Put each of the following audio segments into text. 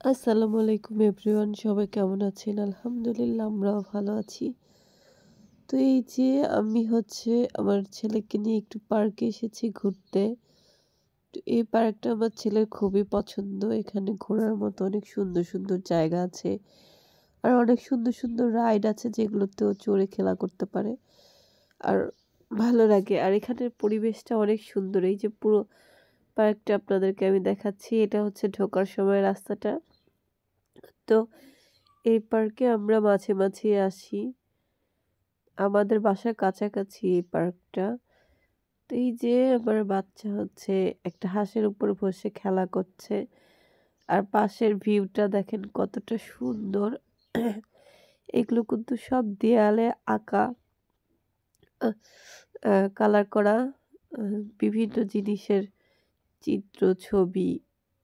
আসসালামু আলাইকুম এভরিওয়ান, সবাই কেমন আছেন? আলহামদুলিল্লাহ আমরাও ভালো আছি। তো এই যে আমি আমার ছেলেকে নিয়ে একটু পার্কে এসেছি ঘুরতে। তো এই পার্কটা আমার ছেলের খুবই পছন্দ। এখানে ঘোরার মতো অনেক সুন্দর সুন্দর জায়গা আছে। আর অনেক সুন্দর সুন্দর রাইড আছে যেগুলোতেও চড়ে খেলা করতে পারে। আর ভালো লাগে। আর এখানের পরিবেশটা অনেক সুন্দর। এই যে পুরো পার্কটা আপনাদেরকে আমি দেখাচ্ছি। এটা হচ্ছে ঢোকার সময় রাস্তাটা। তো এই পার্কে আমরা মাঝে মাঝে আসি। আমাদের বাসার কাছাকাছি এই পার্কটা। তো এই যে আমার বাচ্চা একটা হাঁসের উপর বসে খেলা করছে। আর পাশের ভিউটা দেখেন কতটা সুন্দর। এগুলো কিন্তু সব দেয়ালে আঁকা, আহ, কালার করা, বিভিন্ন জিনিসের চিত্র, ছবি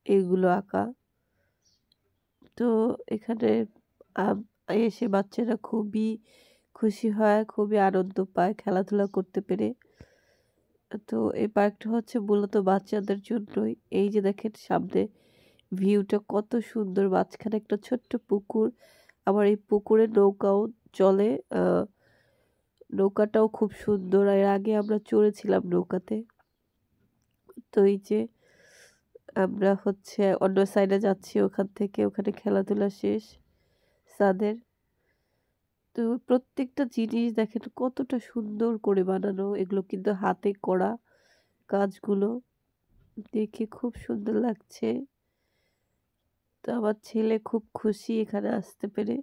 এগুলো আঁকা। তো এখানে আম এসে বাচ্চারা খুবই খুশি হয়, খুবই আনন্দ পায় খেলাধুলা করতে পেরে। তো এই পার্কটা মূলত বাচ্চাদের জন্যই। এই যে দেখেন সামনে ভিউটা কত সুন্দর, মাঝখানে একটা ছোট্ট পুকুর। আবার এই পুকুরে নৌকাও চলে। আ নৌকাটাও খুব সুন্দর। এর আগে আমরা চড়েছিলাম নৌকাতে। তো এই যে আমরা অন্য সাইডে যাচ্ছি ওখান থেকে। ওখানে খেলাধুলা শেষ ছাদের। তো প্রত্যেকটা জিনিস দেখেন কতটা সুন্দর করে বানানো। এগুলো কিন্তু হাতে করা কাজগুলো। দেখে খুব সুন্দর লাগছে। তো আমার ছেলে খুব খুশি এখানে আসতে পেরে।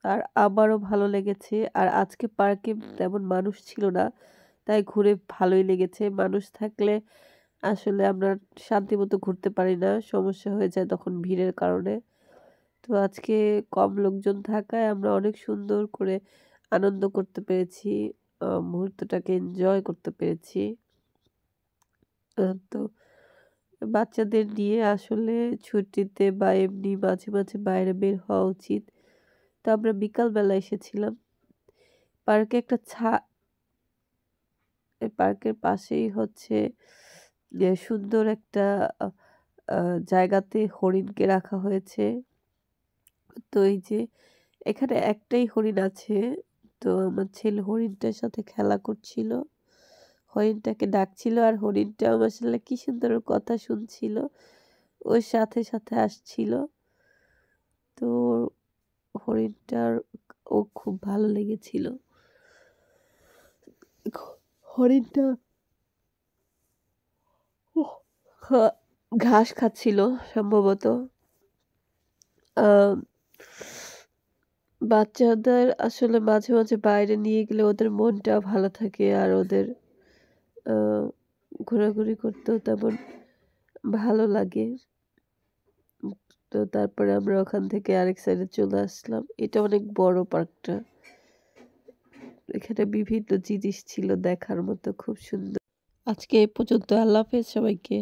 আর আমারও ভালো লেগেছে। আর আজকে পার্কে তেমন মানুষ ছিল না। তাই ঘুরে ভালোই লেগেছে। মানুষ থাকলে আসলে আমরা শান্তিমতো ঘুরতে পারি না। সমস্যা হয়ে যায় তখন ভিড়ের কারণে। তো আজকে কম লোকজন থাকায় আমরা অনেক সুন্দর করে আনন্দ করতে পেরেছি। মুহূর্তটাকে এনজয় করতে পেরেছি। তো বাচ্চাদের নিয়ে আসলে ছুটিতে বা এমনি মাঝে মাঝে বাইরে বের হওয়া উচিত। তো আমরা বিকালবেলা এসেছিলাম। পার্কে একটা ছা এই পার্কের পাশেই সুন্দর একটা আ আ জায়গাতে হরিণকে রাখা হয়েছে। তো এই যে এখানে একটাই হরিণ আছে। তো আমার ছেলে হরিণটার সাথে খেলা করছিল। হরিণটাকে ডাকছিল আর হরিণটাও মাশাআল্লাহ কি সুন্দর ওর কথা শুনছিল। ওর সাথে সাথে আসছিল। তো হরিণটার ও খুব ভালো লেগেছিল। হরিণটা ওহ হা ঘাস খাচ্ছিল সম্ভবত। আ বাচ্চাদের আসলে মাঝে মাঝে বাইরে নিয়ে গেলে ওদের মনটা ভালো থাকে। আর ওদের আ ঘোরাঘুরি করতেও তেমন ভালো লাগে। তো তারপরে আমরা ওখান থেকে আরেক সাইডে চলে আসলাম। এটা অনেক বড় পার্কটা। এখানে বিভিন্ন জিনিস ছিল দেখার মতো, খুব সুন্দর। আজকে এ পর্যন্ত। আল্লাহ হাফেজ সবাইকে।